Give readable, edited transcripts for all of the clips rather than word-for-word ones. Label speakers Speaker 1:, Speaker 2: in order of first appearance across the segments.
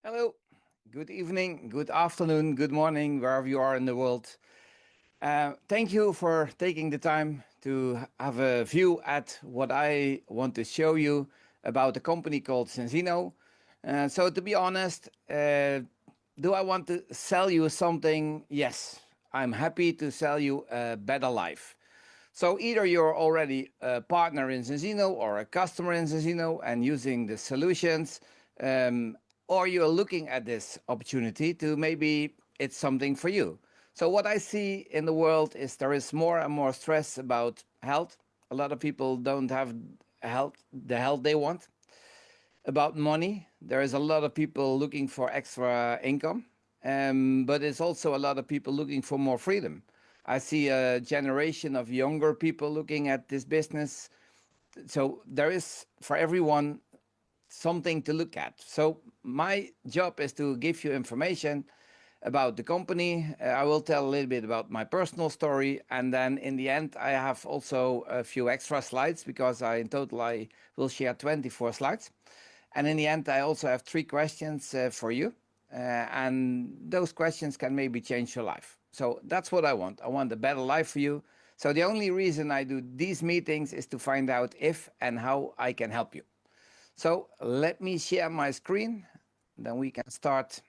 Speaker 1: Hello, good evening, good afternoon, good morning, wherever you are in the world. Thank you for taking the time to have a view at what I want to show you about a company called Zinzino. So, to be honest, do I want to sell you something? Yes, I'm happy to sell you a better life. So either you're already a partner in Zinzino or a customer in Zinzino and using the solutions, um, or you're looking at this opportunity to maybe it's something for you. So what I see in the world is there is more and more stress about health. A lot of people don't have the health they want. About money, there is a lot of people looking for extra income, but it's also a lot of people looking for more freedom. I see a generation of younger people looking at this business. So there is for everyone something to look at. So my job is to give you information about the company. I will tell a little bit about my personal story, and then in the end, I have also a few extra slides because in total I will share 24 slides. And in the end, I also have three questions for you, and those questions can maybe change your life. So that's what I want. I want a better life for you. So the only reason I do these meetings is to find out if and how I can help you. So let me share my screen, then we can start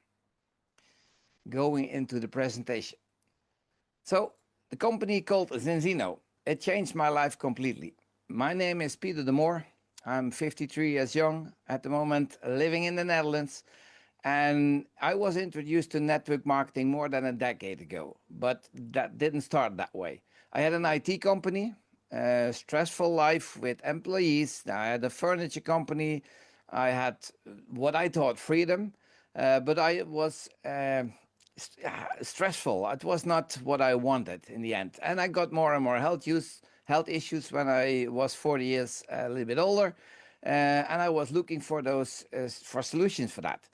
Speaker 1: going into the presentation. So the company called Zinzino, it changed my life completely. My name is Peter de Moor. I'm 53 years young at the moment, living in the Netherlands. And I was introduced to network marketing more than a decade ago, but that didn't start that way. I had an IT company, a stressful life with employees. I had a furniture company. I had what I thought freedom, but I was stressful. It was not what I wanted in the end. And I got more and more health issues when I was 40 years a little bit older, and I was looking for those for solutions for that.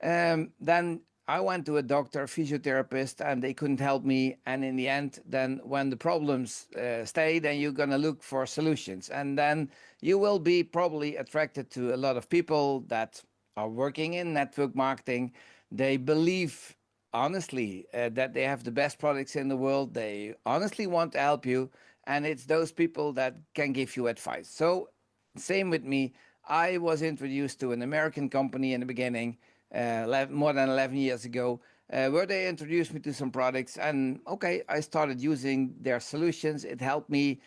Speaker 1: Then I went to a doctor, physiotherapist, and they couldn't help me. And in the end, then when the problems stay, then you're gonna look for solutions, and then you will be probably attracted to a lot of people that are working in network marketing. They believe honestly that they have the best products in the world. They honestly want to help you, and it's those people that can give you advice. So same with me. I was introduced to an American company in the beginning, more than 11 years ago, where they introduced me to some products. And okay, I started using their solutions. It helped me.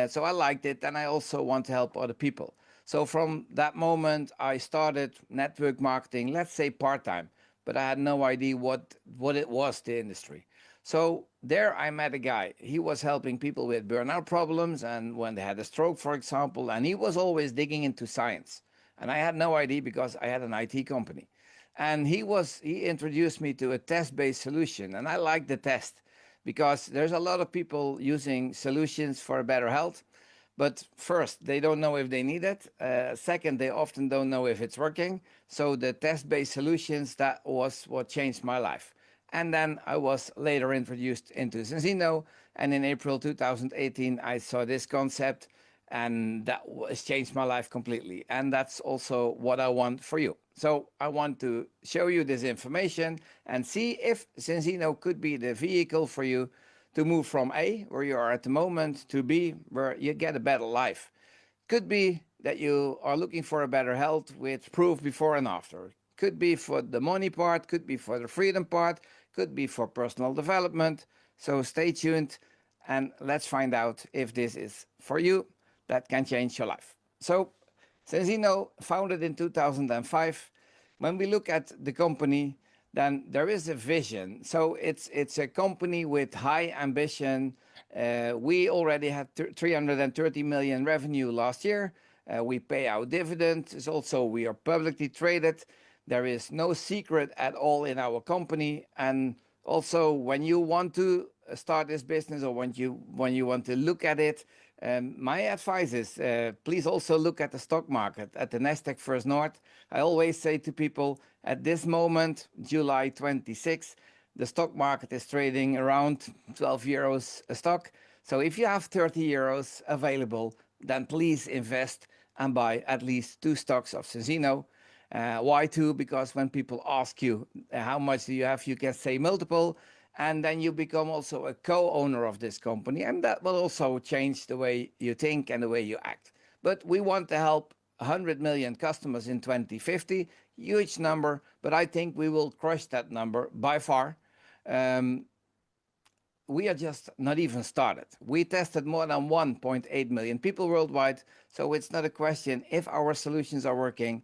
Speaker 1: So I liked it. And I also want to help other people. So from that moment, I started network marketing, let's say part time, but I had no idea what it was, the industry. So there I met a guy. He was helping people with burnout problems and when they had a stroke, for example, and he was always digging into science. And I had no idea because I had an IT company. And he introduced me to a test-based solution, and I like the test because there's a lot of people using solutions for better health. But first, they don't know if they need it. Second, they often don't know if it's working. So the test-based solutions, that was what changed my life. And then I was later introduced into Zinzino. And in April 2018, I saw this concept, and that has changed my life completely. And that's also what I want for you. So I want to show you this information and see if Zinzino could be the vehicle for you to move from A, where you are at the moment, to B, where you get a better life. Could be that you are looking for a better health with proof before and after. Could be for the money part, could be for the freedom part, could be for personal development. So stay tuned and let's find out if this is for you that can change your life. So, Zinzino, founded in 2005, when we look at the company, then there is a vision. So it's a company with high ambition. We already had 330 million revenue last year. We pay our dividend. It's also we are publicly traded. There is no secret at all in our company. And also, when you want to start this business or when you want to look at it, my advice is please also look at the stock market, at the Nasdaq First North. I always say to people at this moment, July 26, the stock market is trading around 12 euros a stock. So if you have 30 euros available, then please invest and buy at least two stocks of Zinzino. Why two? Because when people ask you how much do you have, you can say multiple, and then you become also a co-owner of this company, and that will also change the way you think and the way you act. But we want to help 100 million customers in 2050, huge number, but I think we will crush that number by far. Um, we are just not even started. We tested more than 1.8 million people worldwide, so it's not a question if our solutions are working,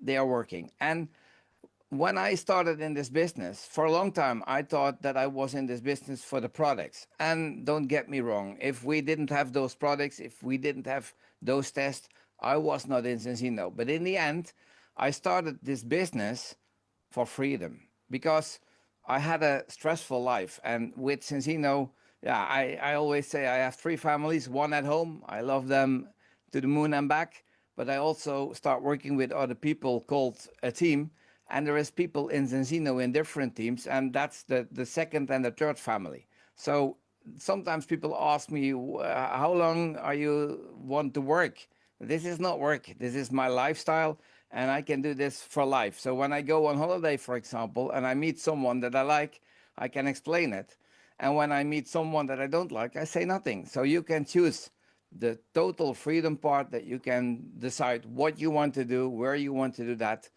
Speaker 1: they are working. And when I started in this business, for a long time, I thought that I was in this business for the products. And don't get me wrong, if we didn't have those products, if we didn't have those tests, I was not in Zinzino. But in the end, I started this business for freedom because I had a stressful life. And with Zinzino, yeah, I always say I have three families, one at home. I love them to the moon and back. But I also start working with other people called a team. And there is people in Zinzino in different teams. And that's the second and the third family. So sometimes people ask me, how long are you want to work? This is not work. This is my lifestyle, and I can do this for life. So when I go on holiday, for example, and I meet someone that I like, I can explain it. And when I meet someone that I don't like, I say nothing. So you can choose the total freedom part, that you can decide what you want to do, where you want to do that,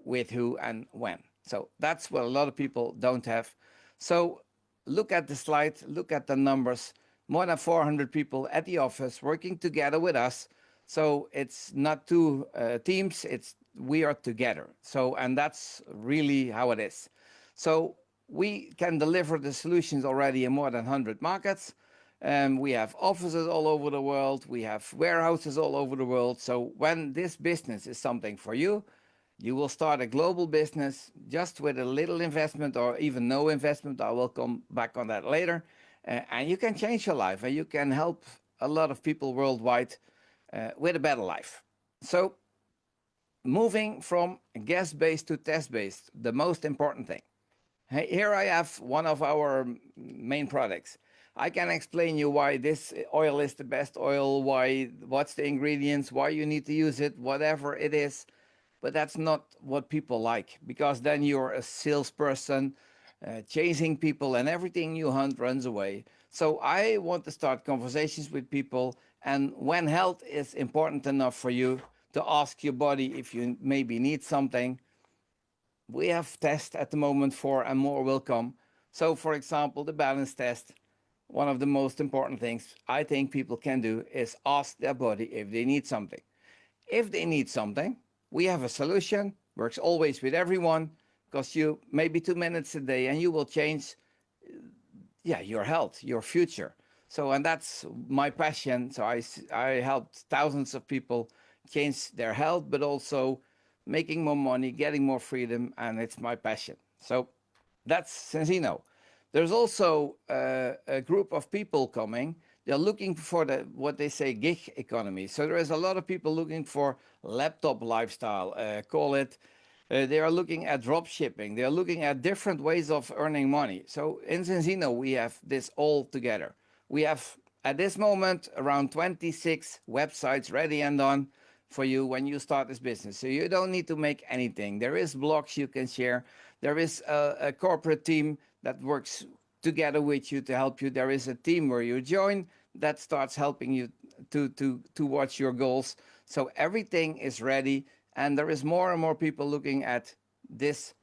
Speaker 1: with who and when. So that's what a lot of people don't have. So look at the slide, look at the numbers. More than 400 people at the office working together with us. So it's not two teams, it's we are together. So, and that's really how it is. So we can deliver the solutions already in more than 100 markets. We have offices all over the world. We have warehouses all over the world. So when this business is something for you, you will start a global business just with a little investment or even no investment. I will come back on that later. And you can change your life and you can help a lot of people worldwide with a better life. So moving from guest-based to test-based, the most important thing. Here I have one of our main products. I can explain you why this oil is the best oil, why, what's the ingredients, why you need to use it, whatever it is. But that's not what people like, because then you're a salesperson chasing people and everything you hunt runs away. So I want to start conversations with people, and when health is important enough for you to ask your body if you maybe need something, we have tests at the moment for, and more will come. So for example, the balance test, one of the most important things I think people can do is ask their body if they need something. If they need something, we have a solution, works always with everyone, costs you maybe 2 minutes a day, and you will change, yeah, your health, your future. So, and that's my passion. So I helped thousands of people change their health, but also making more money, getting more freedom, and it's my passion. So that's Zinzino. There's also a group of people coming. They're looking for the what they say gig economy. So there is a lot of people looking for laptop lifestyle, call it. They are looking at drop shipping. They are looking at different ways of earning money. So in Zinzino, we have this all together. We have at this moment around 26 websites ready and done for you when you start this business. So you don't need to make anything. There is blogs you can share. There is a corporate team that works together with you to help you. There is a team where you join that starts helping you towards your goals. So everything is ready, and there is more and more people looking at this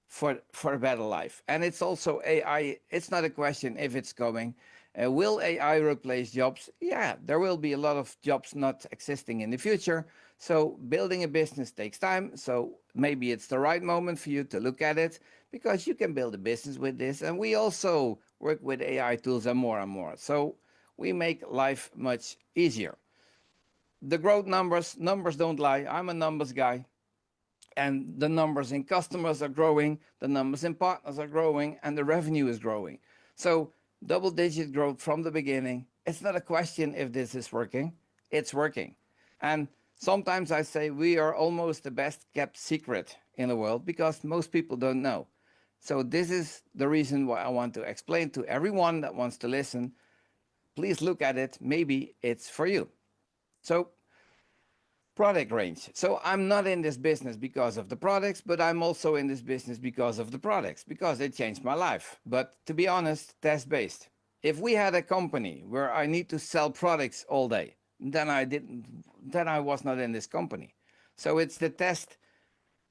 Speaker 1: for a better life. And it's also AI. It's not a question if it's coming. Will AI replace jobs? Yeah, there will be a lot of jobs not existing in the future. So building a business takes time. So maybe it's the right moment for you to look at it, because you can build a business with this. And we also work with AI tools and more and more. So we make life much easier. The growth numbers don't lie. I'm a numbers guy, and the numbers in customers are growing, the numbers in partners are growing, and the revenue is growing. So double-digit growth from the beginning. It's not a question if this is working, it's working. And sometimes I say we are almost the best kept secret in the world, because most people don't know. So this is the reason why I want to explain to everyone that wants to listen. Please look at it, maybe it's for you. So product range. So I'm not in this business because of the products, but I'm also in this business because of the products, because they changed my life. But to be honest, test based. If we had a company where I need to sell products all day, then I was not in this company. So it's the test.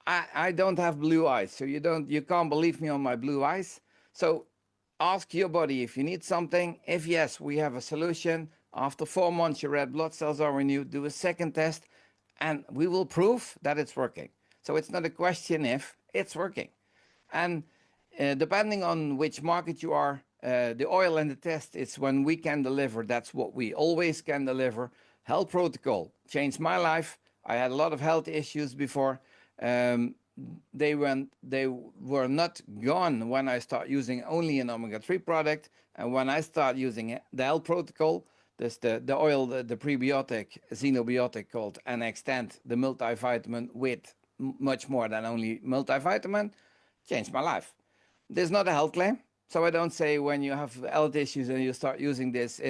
Speaker 1: I don't have blue eyes, so you can't believe me on my blue eyes. So ask your body if you need something. If yes, we have a solution. After 4 months, your red blood cells are renewed. Do a second test, and we will prove that it's working. So it's not a question if, it's working. And depending on which market you are, the oil and the test is when we can deliver. That's what we always can deliver. Health protocol changed my life. I had a lot of health issues before. Um, they were not gone when I start using only an omega-3 product, and when I start using the health protocol, this the oil, the prebiotic xenobiotic called, and extend the multivitamin with much more than only multivitamin, changed my life. This is not a health claim, so I don't say when you have health issues and you start using this,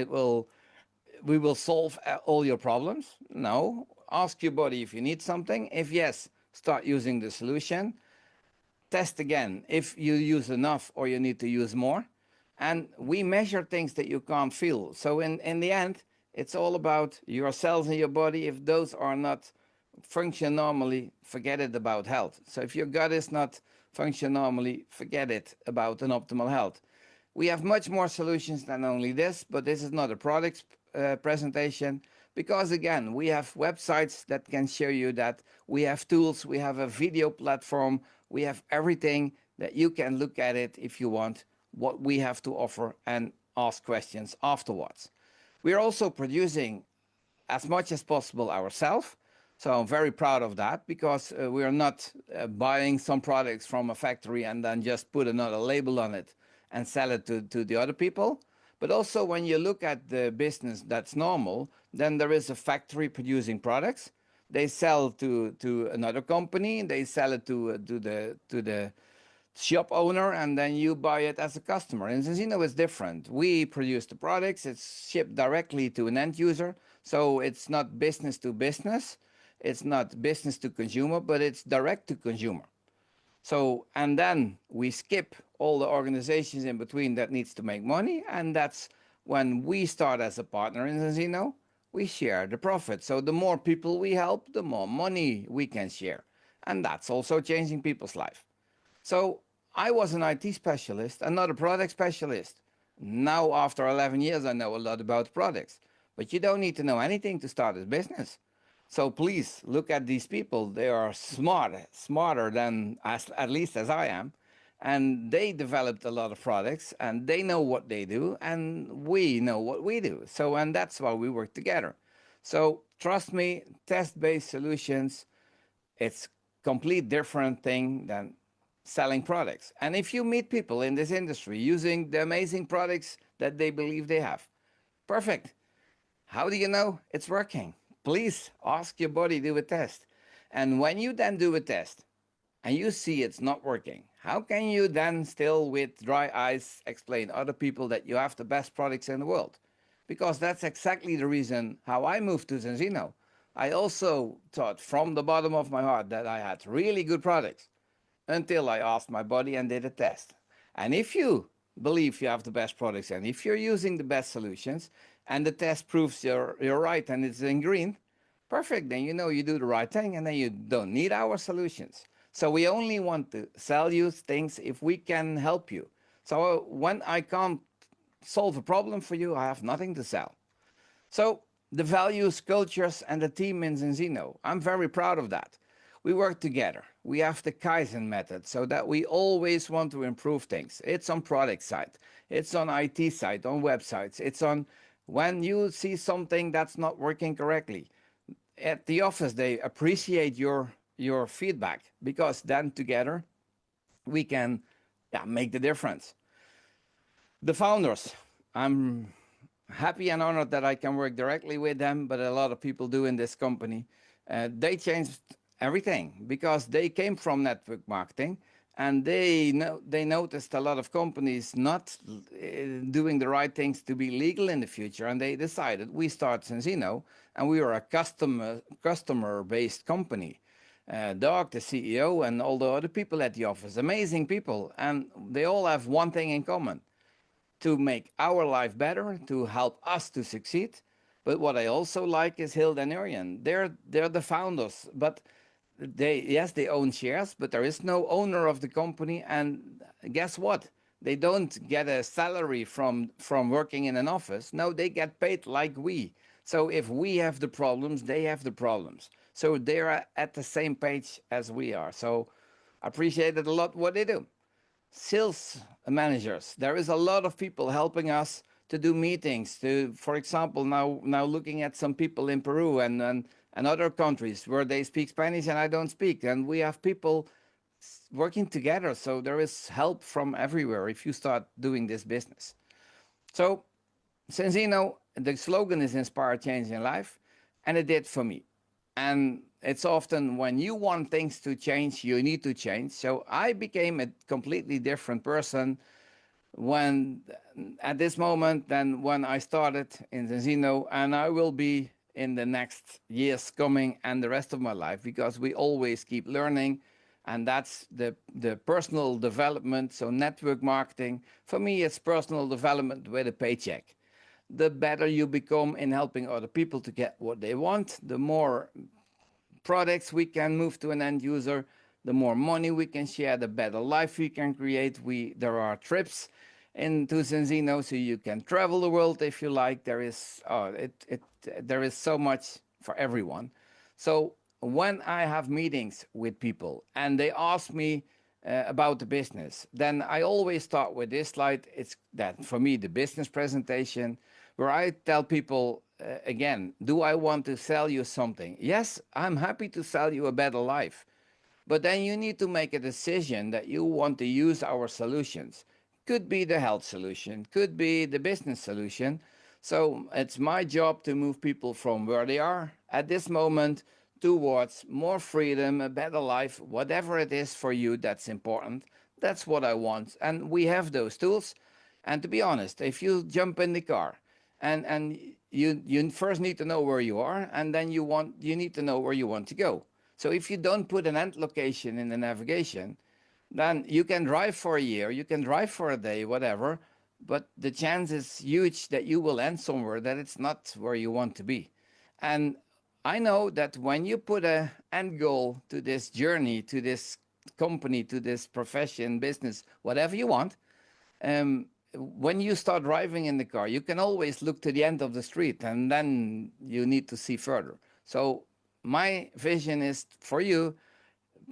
Speaker 1: we will solve all your problems. No, ask your body if you need something. If yes, start using the solution. Test again if you use enough or you need to use more. And we measure things that you can't feel. So in the end, it's all about your cells in your body. If those are not function normally, forget it about health. So if your gut is not function normally, forget it about an optimal health. We have much more solutions than only this, but this is not a product presentation, because again, we have websites that can show you that. We have tools, we have a video platform, we have everything that you can look at it if you want, what we have to offer, and ask questions afterwards. We are also producing as much as possible ourselves. So I'm very proud of that, because we are not buying some products from a factory and then just put another label on it and sell it to the other people. But also when you look at the business that's normal, then there is a factory producing products. They sell to another company, they sell it to the shop owner, and then you buy it as a customer. In Zinzino, it's different. We produce the products, it's shipped directly to an end user, so it's not business to business, it's not business to consumer, but it's direct to consumer. So, and then we skip all the organizations in between that needs to make money, and that's when we start as a partner in Zinzino, we share the profit. So the more people we help, the more money we can share. And that's also changing people's life. So I was an IT specialist and not a product specialist. Now, after 11 years, I know a lot about products. But you don't need to know anything to start a business. So please look at these people. They are smarter than at least as I am. And they developed a lot of products and they know what they do and we know what we do. So, and that's why we work together. So trust me, test-based solutions, it's complete different thing than selling products. And if you meet people in this industry using the amazing products that they believe they have, perfect. How do you know it's working? Please ask your body, do a test. And when you then do a test and you see it's not working, how can you then still with dry eyes explain other people that you have the best products in the world? Because that's exactly the reason how I moved to Zinzino. I also thought from the bottom of my heart that I had really good products until I asked my body and did a test. And if you believe you have the best products and if you're using the best solutions and the test proves you're right and it's in green, perfect, then you know you do the right thing and then you don't need our solutions. So we only want to sell you things if we can help you. So when I can't solve a problem for you, I have nothing to sell. So the values, cultures, and the team in Zinzino, I'm very proud of that. We work together. We have the Kaizen method so that we always want to improve things. It's on product side, it's on IT side, on websites, it's on when you see something that's not working correctly. At the office, they appreciate your feedback because then together we can make the difference. The founders, I'm happy and honored that I can work directly with them, but a lot of people do in this company. They changed everything, because they came from network marketing, and they noticed a lot of companies not doing the right things to be legal in the future, and they decided we start Zinzino, and we are a customer based company. Doug, the CEO, and all the other people at the office, amazing people, and they all have one thing in common: to make our life better, to help us to succeed. But what I also like is Hilda and Urian. They're the founders, but they own shares, but there is no owner of the company. And guess what? They don't get a salary from working in an office. No, they get paid like we. So if we have the problems, they have the problems. So they're at the same page as we are. So I appreciate it a lot what they do. Sales managers, there is a lot of people helping us to do meetings, to, for example, now looking at some people in Peru and other countries where they speak Spanish and I don't speak, and we have people working together. So there is help from everywhere if you start doing this business. So since you know the slogan is inspire change in life, and it did for me. And it's often when you want things to change, you need to change. So I became a completely different person when at this moment than when I started in Zinzino, and I will be in the next years coming and the rest of my life, because we always keep learning, and that's the personal development. So network marketing for me, it's personal development with a paycheck. The better you become in helping other people to get what they want, the more products we can move to an end user, the more money we can share, the better life we can create. There are trips into Zinzino, so you can travel the world if you like. There is so much for everyone. So when I have meetings with people and they ask me about the business, then I always start with this slide. It's that for me the business presentation, where I tell people again, do I want to sell you something? Yes, I'm happy to sell you a better life. But then you need to make a decision that you want to use our solutions. Could be the health solution, could be the business solution. So it's my job to move people from where they are at this moment towards more freedom, a better life, whatever it is for you that's important. That's what I want. And we have those tools. And to be honest, if you jump in the car and you first need to know where you are, and then you need to know where you want to go. So if you don't put an end location in the navigation, then you can drive for a year, you can drive for a day, whatever, but the chance is huge that you will end somewhere that it's not where you want to be. And I know that when you put an end goal to this journey, to this company, to this profession, business, whatever you want, when you start driving in the car, you can always look to the end of the street, and then you need to see further. So my vision is for you: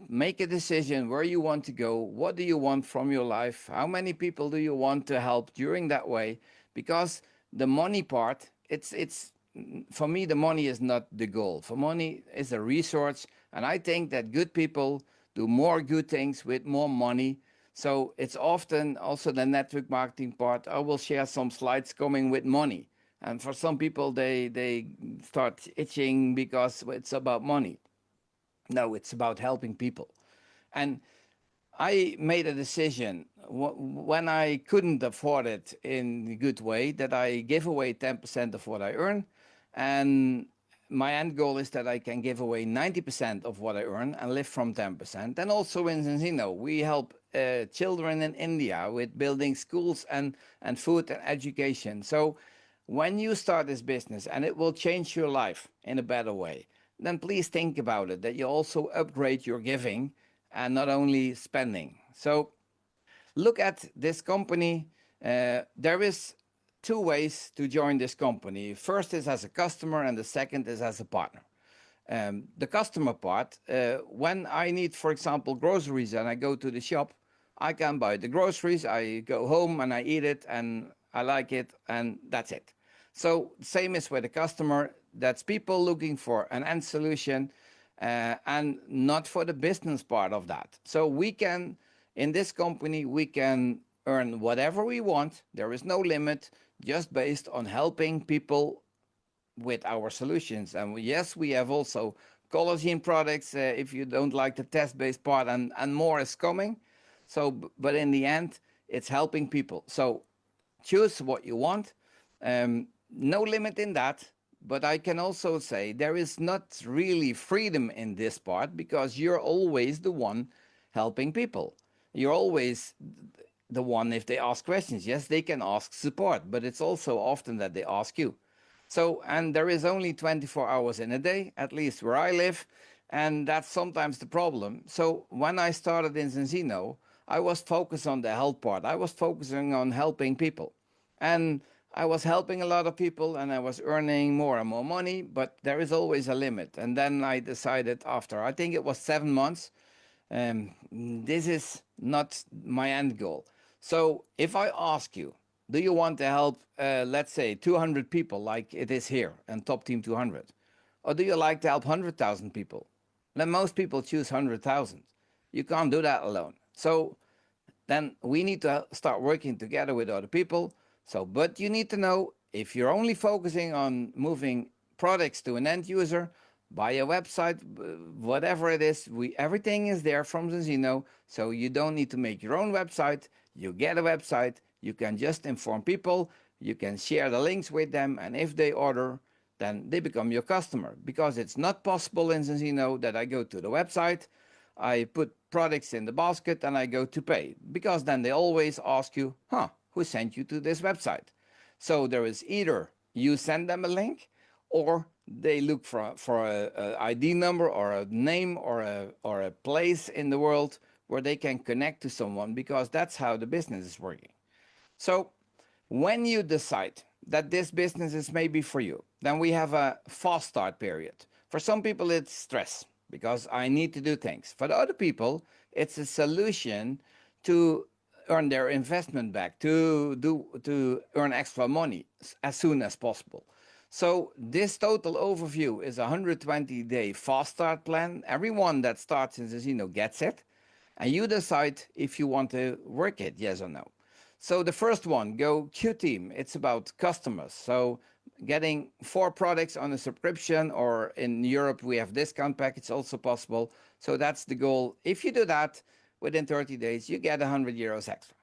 Speaker 1: make a decision where you want to go, what do you want from your life, how many people do you want to help during that way, because the money part, it's for me, the money is not the goal. For money is a resource, and I think that good people do more good things with more money. So it's often also the network marketing part. I will share some slides coming with money, and for some people they start itching because it's about money. No, it's about helping people. And I made a decision when I couldn't afford it in a good way, that I give away 10% of what I earn. And my end goal is that I can give away 90% of what I earn and live from 10%. And also in Zinzino, we help children in India with building schools and food and education. So when you start this business and it will change your life in a better way, then please think about it, that you also upgrade your giving and not only spending. So look at this company. There is two ways to join this company. First is as a customer, and the second is as a partner. The customer part, when I need, for example, groceries and I go to the shop, I can buy the groceries, I go home and I eat it and I like it, and that's it. So same is with the customer. That's people looking for an end solution and not for the business part of that. So we can, in this company, we can earn whatever we want. There is no limit, just based on helping people with our solutions. And yes, we have also collagen products if you don't like the test-based part, and more is coming. So, but in the end, it's helping people. So choose what you want. No limit in that. But I can also say there is not really freedom in this part because you're always the one helping people. You're always the one if they ask questions. Yes, they can ask support, but it's also often that they ask you. So, and there is only 24 hours in a day, at least where I live, and that's sometimes the problem. So, when I started in Zinzino, I was focused on the health part. I was focusing on helping people. And I was helping a lot of people and I was earning more and more money, but there is always a limit. And then I decided after, I think it was 7 months, this is not my end goal. So if I ask you, do you want to help, let's say, 200 people like it is here and Top Team 200? Or do you like to help 100,000 people? Then most people choose 100,000. You can't do that alone. So then we need to start working together with other people. So, but you need to know if you're only focusing on moving products to an end user, buy a website, whatever it is, everything is there from Zinzino. So you don't need to make your own website. You get a website, you can just inform people, you can share the links with them, and if they order, then they become your customer. Because it's not possible in Zinzino that I go to the website, I put products in the basket and I go to pay, because then they always ask you, who sent you to this website? So there is either you send them a link or they look for a ID number or a name or a place in the world where they can connect to someone, because that's how the business is working. So when you decide that this business is maybe for you, then we have a fast start period. For some people, it's stress because I need to do things. For the other people, it's a solution to earn their investment back, to earn extra money as soon as possible. So this total overview is a 120-day fast start plan. Everyone that starts in Zinzino gets it, and you decide if you want to work it, yes or no. So the first one, go Q Team. It's about customers. So getting 4 products on a subscription, or in Europe we have discount packets also possible. So that's the goal. If you do that within 30 days, you get €100 extra.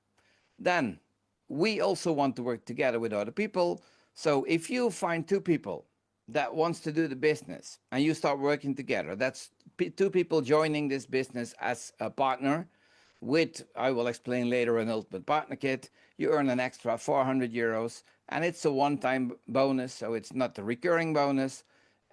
Speaker 1: Then we also want to work together with other people. So if you find 2 people that wants to do the business and you start working together, that's 2 people joining this business as a partner with, I will explain later, an ultimate partner kit. You earn an extra €400 and it's a one-time bonus, so it's not a recurring bonus.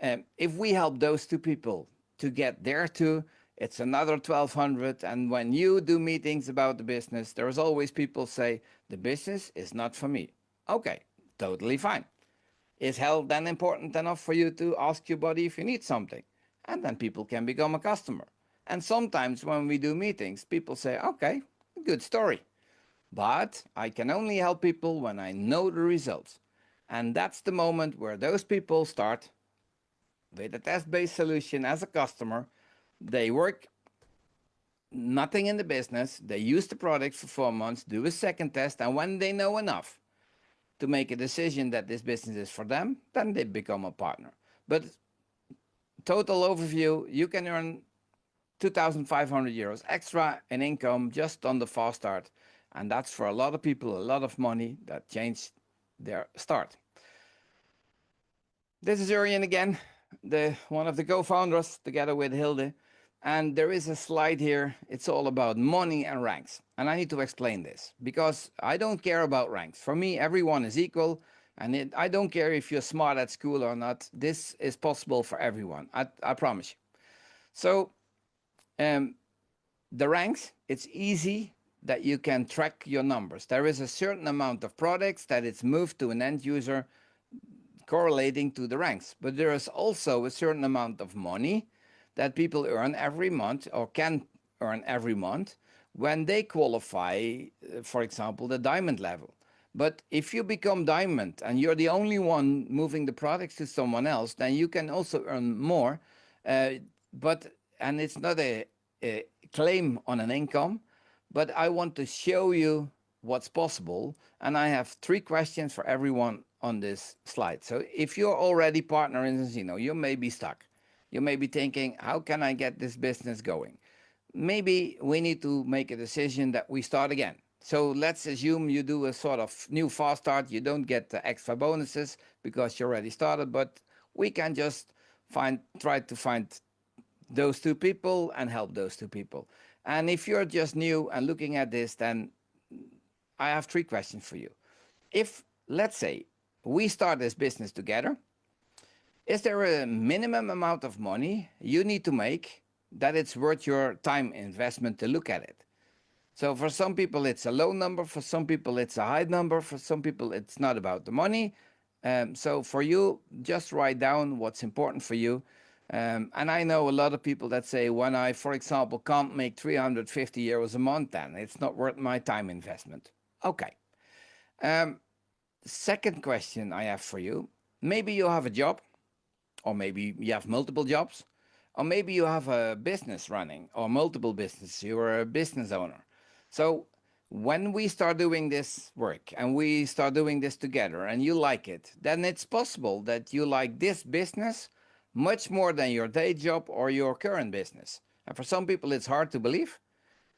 Speaker 1: If we help those 2 people to get there too, it's another 1,200. And when you do meetings about the business, there's always people say, the business is not for me. Okay, totally fine. Is health then important enough for you to ask your body if you need something? And then people can become a customer. And sometimes when we do meetings, people say, okay, good story. But I can only help people when I know the results. And that's the moment where those people start with a test-based solution as a customer. They work nothing in the business. They use the product for 4 months, do a second test, and when they know enough to make a decision that this business is for them, then they become a partner. But total overview, you can earn €2,500 extra in income just on the fast start. And that's for a lot of people, a lot of money that changed their start. This is Urian again, one of the co-founders together with Hilde. And there is a slide here. It's all about money and ranks. And I need to explain this because I don't care about ranks. For me, everyone is equal. And I don't care if you're smart at school or not. This is possible for everyone. I promise you. So the ranks, it's easy that you can track your numbers. There is a certain amount of products that it's moved to an end user correlating to the ranks. But there is also a certain amount of money that people earn every month or can earn every month when they qualify, for example, the diamond level. But if you become diamond and you're the only one moving the products to someone else, then you can also earn more. And it's not a claim on an income, but I want to show you what's possible. And I have 3 questions for everyone on this slide. So if you're already partner in Zinzino, you may be stuck. You may be thinking, how can I get this business going? Maybe we need to make a decision that we start again. So let's assume you do a sort of new fast start. You don't get the extra bonuses because you already started, but we can just try to find those two people and help those two people. And if you're just new and looking at this, then I have three questions for you. If, let's say, we start this business together, is there a minimum amount of money you need to make that it's worth your time investment to look at it? So for some people it's a low number, for some people it's a high number, for some people it's not about the money. So for you, just write down what's important for you. And I know a lot of people that say, when I, for example, can't make 350 euros a month, then it's not worth my time investment. Okay. Second question I have for you. Maybe you have a job, or maybe you have multiple jobs, or maybe you have a business running, or multiple businesses. You're a business owner. So when we start doing this work and we start doing this together and you like it, then it's possible that you like this business much more than your day job or your current business. And for some people, it's hard to believe,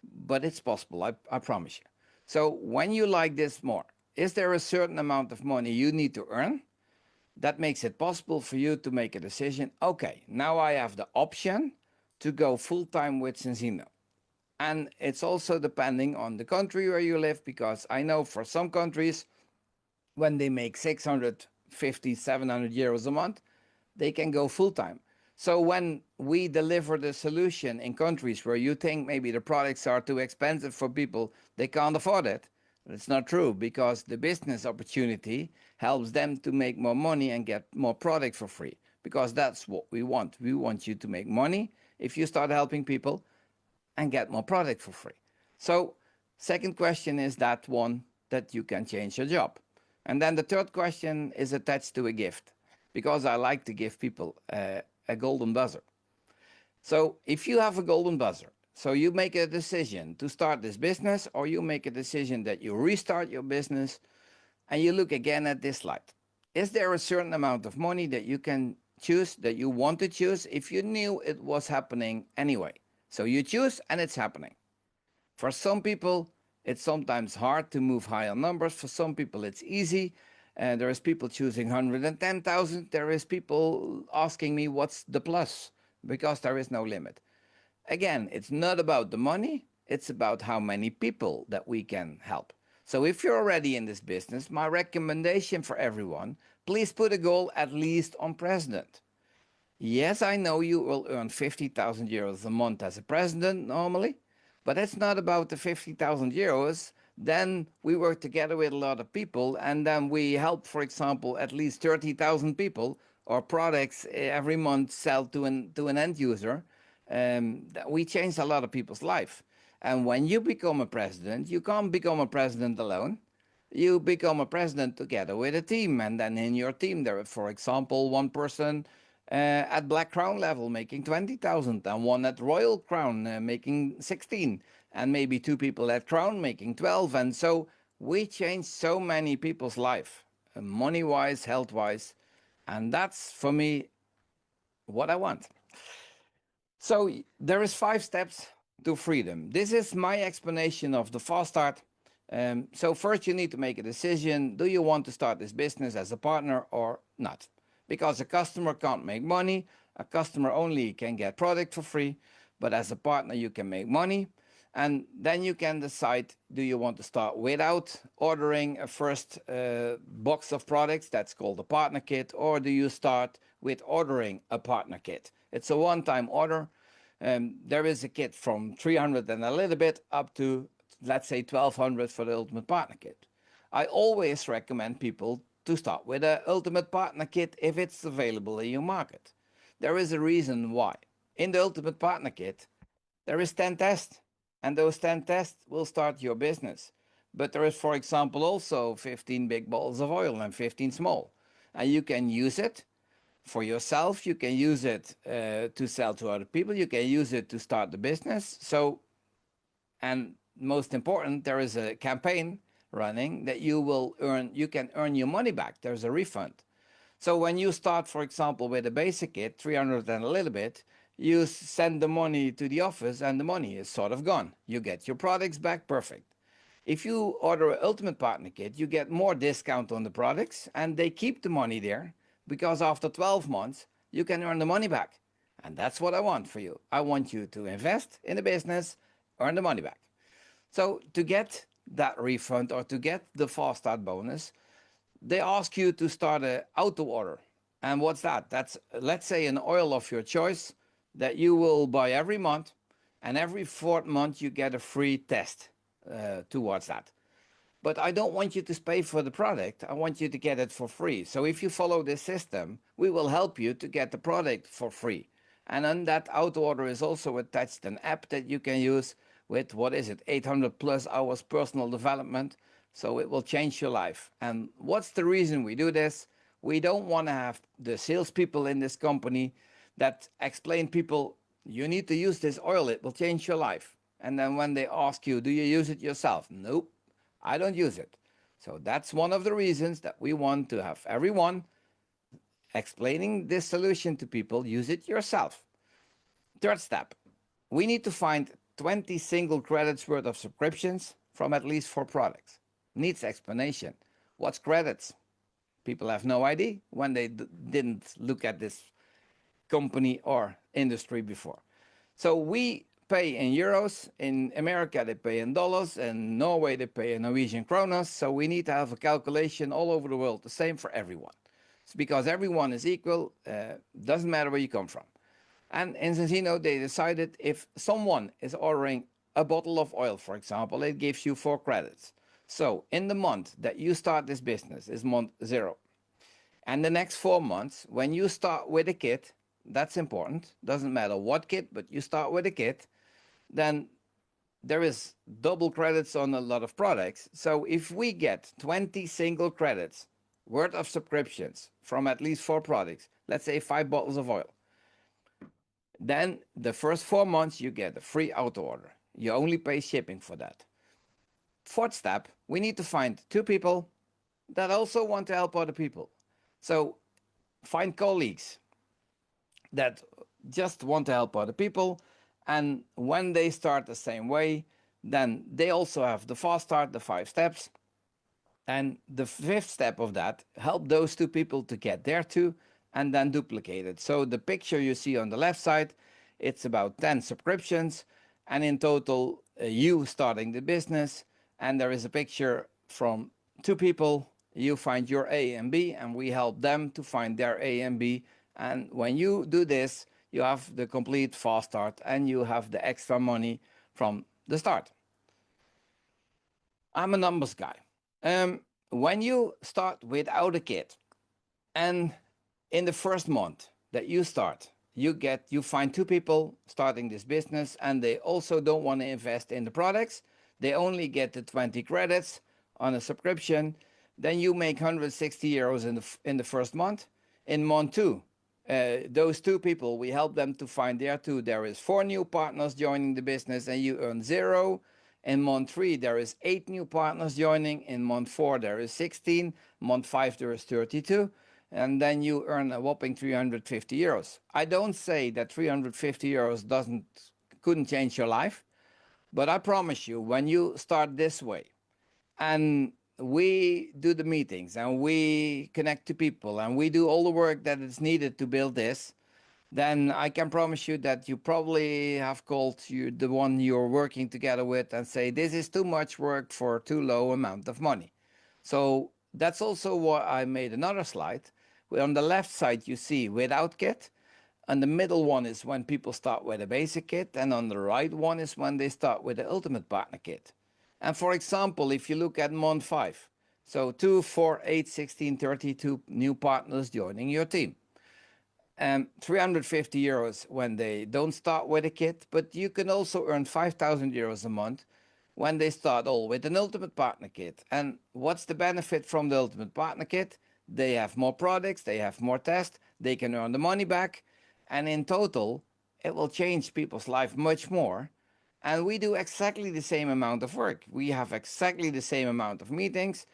Speaker 1: but it's possible, I promise you. So when you like this more, is there a certain amount of money you need to earn that makes it possible for you to make a decision? Okay, now I have the option to go full-time with Zinzino. And it's also depending on the country where you live, because I know for some countries, when they make 650, 700 euros a month, they can go full-time. So when we deliver the solution in countries where you think maybe the products are too expensive for people, they can't afford it. It's not true, because the business opportunity helps them to make more money and get more product for free, because that's what we want. We want you to make money if you start helping people and get more product for free. So second question is that one that you can change your job. And then the third question is attached to a gift, because I like to give people a golden buzzer. So if you have a golden buzzer, so you make a decision to start this business, or you make a decision that you restart your business, and you look again at this slide. Is there a certain amount of money that you can choose, that you want to choose, if you knew it was happening anyway? So you choose and it's happening. For some people, it's sometimes hard to move higher numbers. For some people, it's easy. There is people choosing 110,000. There is people asking me what's the plus, because there is no limit. Again, it's not about the money. It's about how many people that we can help. So if you're already in this business, my recommendation for everyone, please put a goal at least on president. Yes, I know you will earn 50,000 euros a month as a president normally, but it's not about the 50,000 euros. Then we work together with a lot of people, and then we help, for example, at least 30,000 people, or products every month sell to an end user. We change a lot of people's life. And when you become a president, you can't become a president alone. You become a president together with a team, and then in your team there is, for example, one person at Black Crown level making 20,000, and one at Royal Crown making 16, and maybe two people at Crown making 12. And so we change so many people's life, money-wise, health-wise, and that's for me what I want. So there is 5 steps to freedom. This is my explanation of the fast start. So first you need to make a decision. Do you want to start this business as a partner or not? Because a customer can't make money. A customer only can get product for free. But as a partner you can make money. And then you can decide, do you want to start without ordering a first box of products? That's called a partner kit. Or do you start with ordering a partner kit? It's a one-time order. There is a kit from 300 and a little bit up to, let's say, 1200 for the Ultimate Partner Kit. I always recommend people to start with an Ultimate Partner Kit if it's available in your market. There is a reason why. In the Ultimate Partner Kit, there is 10 tests, and those 10 tests will start your business. But there is, for example, also 15 big bottles of oil and 15 small. And you can use it for yourself, you can use it to sell to other people, you can use it to start the business. So, and most important, there is a campaign running that you can earn your money back. There's a refund. So when you start, for example, with a basic kit, 300 and a little bit, you send the money to the office and the money is sort of gone. You get your products back, perfect. If you order an Ultimate Partner Kit, you get more discount on the products and they keep the money there because after 12 months, you can earn the money back. And that's what I want for you. I want you to invest in the business, earn the money back. So to get that refund or to get the fast start bonus, they ask you to start an auto order. And what's that? That's, let's say, an oil of your choice that you will buy every month, and every fourth month you get a free test towards that. But I don't want you to pay for the product. I want you to get it for free. So if you follow this system, we will help you to get the product for free. And on that auto order is also attached an app that you can use with, what is it, 800 plus hours personal development. So it will change your life. And what's the reason we do this? We don't want to have the salespeople in this company that explain people, you need to use this oil, it will change your life. And then when they ask you, do you use it yourself? Nope, I don't use it. So that's one of the reasons that we want to have everyone explaining this solution to people, use it yourself. Third step, we need to find 20 single credits worth of subscriptions from at least 4 products. Needs explanation. What's credits? People have no idea when they didn't look at this company or industry before. So we pay in euros. In America, they pay in dollars. In Norway, they pay in Norwegian kronas. So we need to have a calculation all over the world, the same for everyone. It's because everyone is equal, doesn't matter where you come from. And in Zinzino, they decided if someone is ordering a bottle of oil, for example, it gives you 4 credits. So in the month that you start this business is month 0. And the next 4 months, when you start with a kit, that's important, doesn't matter what kit, but you start with a kit, then there is double credits on a lot of products. So if we get 20 single credits worth of subscriptions from at least 4 products, let's say 5 bottles of oil, then the first 4 months you get a free auto order. You only pay shipping for that. Fourth step, we need to find 2 people that also want to help other people. So find colleagues that just want to help other people, and when they start the same way, then they also have the fast start, the 5 steps. And the 5th step of that, help those 2 people to get there too, and then duplicate it. So the picture you see on the left side, it's about 10 subscriptions, and in total, you starting the business, and there is a picture from 2 people. You find your A and B, and we help them to find their A and B. And when you do this, you have the complete fast start, and you have the extra money from the start. I'm a numbers guy. When you start without a kit, and in the first month that you start, you find 2 people starting this business, and they also don't want to invest in the products. They only get the 20 credits on a subscription. Then you make 160 euros in the first month. In month 2, those 2 people, we help them to find their 2. There is 4 new partners joining the business, and you earn 0. In month 3, there is 8 new partners joining. In month 4, there is 16. Month 5, there is 32. And then you earn a whopping 350 euros. I don't say that 350 euros couldn't change your life, but I promise you, when you start this way, and we do the meetings, and we connect to people, and we do all the work that is needed to build this, then I can promise you that you probably have called the one you're working together with and say, this is too much work for too low amount of money. So that's also why I made another slide. On the left side, you see without kit, and the middle one is when people start with a basic kit, and on the right one is when they start with the Ultimate Partner Kit. And for example, if you look at month 5, so 2, 4, 8, 16, 32 new partners joining your team. 350 euros when they don't start with a kit, but you can also earn 5,000 euros a month when they start all with an Ultimate Partner Kit. And what's the benefit from the Ultimate Partner Kit? They have more products, they have more tests, they can earn the money back, and in total, it will change people's life much more. And we do exactly the same amount of work. We have exactly the same amount of meetings.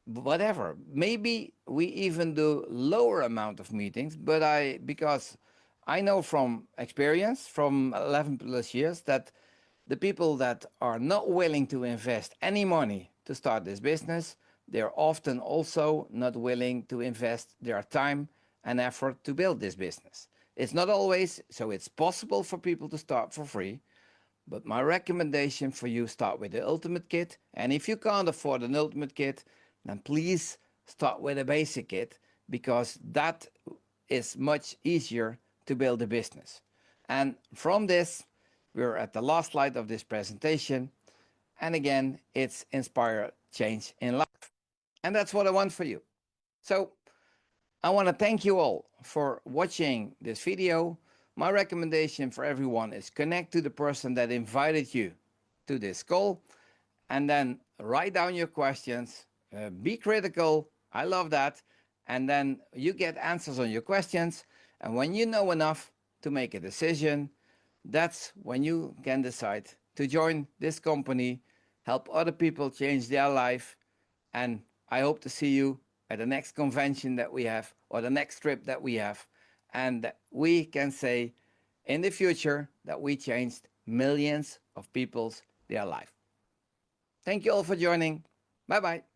Speaker 1: whatever. Maybe we even do lower amount of meetings, but because I know from experience from 11 plus years that the people that are not willing to invest any money to start this business, they're often also not willing to invest their time and effort to build this business. It's not always, so it's possible for people to start for free, but my recommendation for you, start with the ultimate kit. And if you can't afford an ultimate kit, then please start with a basic kit, because that is much easier to build a business. And from this, we're at the last slide of this presentation. And again, it's inspire change in life. And that's what I want for you. So I want to thank you all for watching this video. My recommendation for everyone is connect to the person that invited you to this call, and then write down your questions. Be critical. I love that. And then you get answers on your questions. And when you know enough to make a decision, that's when you can decide to join this company, help other people change their life. And I hope to see you at the next convention that we have, or the next trip that we have. And we can say in the future that we changed millions of people's their life. Thank you all for joining. Bye bye.